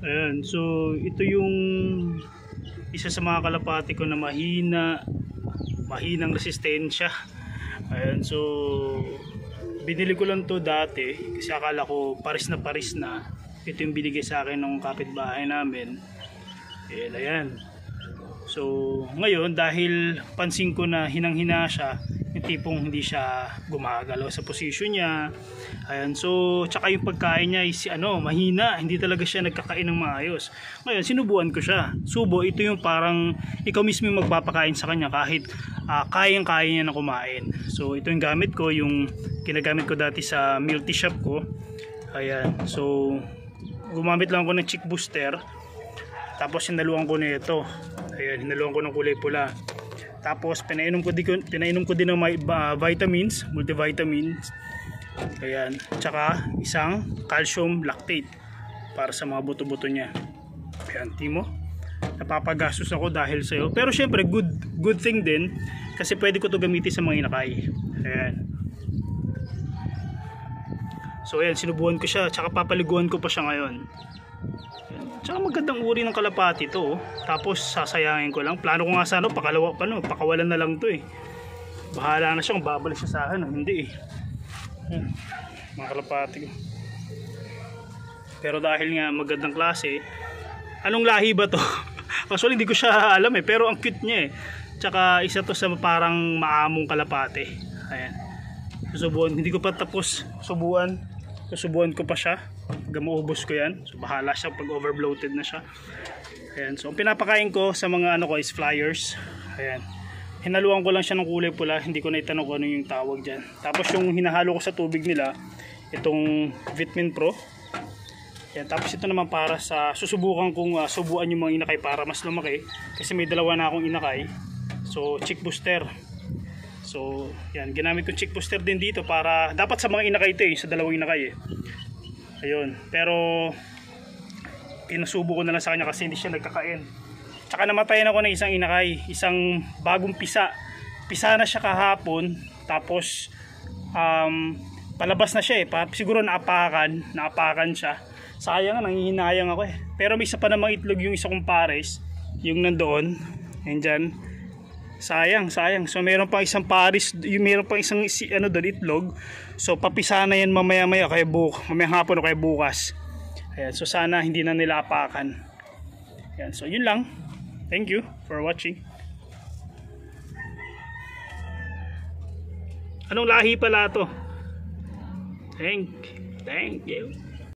Ayan, so ito yung isa sa mga kalapati ko na mahinang resistensya. Ayan, so binili ko lang to dati kasi akala ko paris na. Ito yung binigay sa akin ng kapitbahay namin. Ayan. So ngayon dahil pansin ko na hinang-hina siya, yung tipong hindi siya gumagalaw sa posisyon niya. Ayan, so tsaka yung pagkain niya is mahina, hindi talaga siya nagkakain ng maayos. Ngayon sinubuan ko siya. Subo, ito yung parang ikaw mismo yung magpapakain sa kanya kahit kayang-kaya niya na kumain. So ito yung gamit ko, yung ginagamit ko dati sa multi shop ko. Ayan, so gumamit lang ako ng chick booster. Tapos hinaluan ko nito. Ayan, hinaluan ko ng kulay pula. Tapos pinainom ko din ng vitamins, multivitamins. Ayan, tsaka isang calcium lactate para sa mga buto-buto niya. Ayan, timo. Napapagastos ako dahil sa iyo. Pero syempre good thing din kasi pwede ko 'to gamitin sa mga inakay. Ayan. So ayan, sinubuhan ko siya, tsaka papaliguan ko pa siya ngayon. Ayan. Tsaka magandang uri ng kalapati to. Tapos sasayangin ko lang. Plano ko nga sana pakawalan na lang to eh. Bahala na siya kung babalik siya sa akin o hindi eh. Ayan, mga kalapati ko. Pero dahil nga magandang klase, anong lahi ba to? Actually hindi ko siya alam eh, pero ang cute niya eh. Tsaka isa to sa parang maamong kalapati. Ayan. Susubuan, hindi ko pa tapos susubuan ko pa siya. Maubos ko yan. So bahala siya pag overbloated na siya. Ayan. So ang pinapakain ko sa mga is flyers. Ayan. Hinaluan ko lang siya ng kulay pula, hindi ko na itanong kung ano yung tawag dyan. Tapos yung hinahalo ko sa tubig nila, itong Vitamin Pro. Yan. Tapos ito naman para sa susubukan kong subuan yung mga inakay para mas lumaki. Kasi may dalawa na akong inakay. So chick booster. So yan, ginamit ko chick booster din dito para, dapat sa mga inakay ito eh, sa dalawang inakay eh. Ayun, pero pinasubo ko na lang sa kanya kasi hindi siya nagkakain. Tsaka namatayan ako ng isang inakay, isang bagong pisa na siya kahapon. Tapos palabas na siya eh, siguro naapakan siya. Sayang, nangihinayang ako eh. Pero may isa pa namang itlog yung isa kong pares, yung nandoon, yan dyan. Sayang. So meron pang isang pares, meron pang isang doon itlog. So papisa na yan mamaya hapon o kaya bukas. Ayan, so sana hindi na nila apakan. Ayan, so yun lang. Thank you for watching. Anong lahi pala to? Thank you.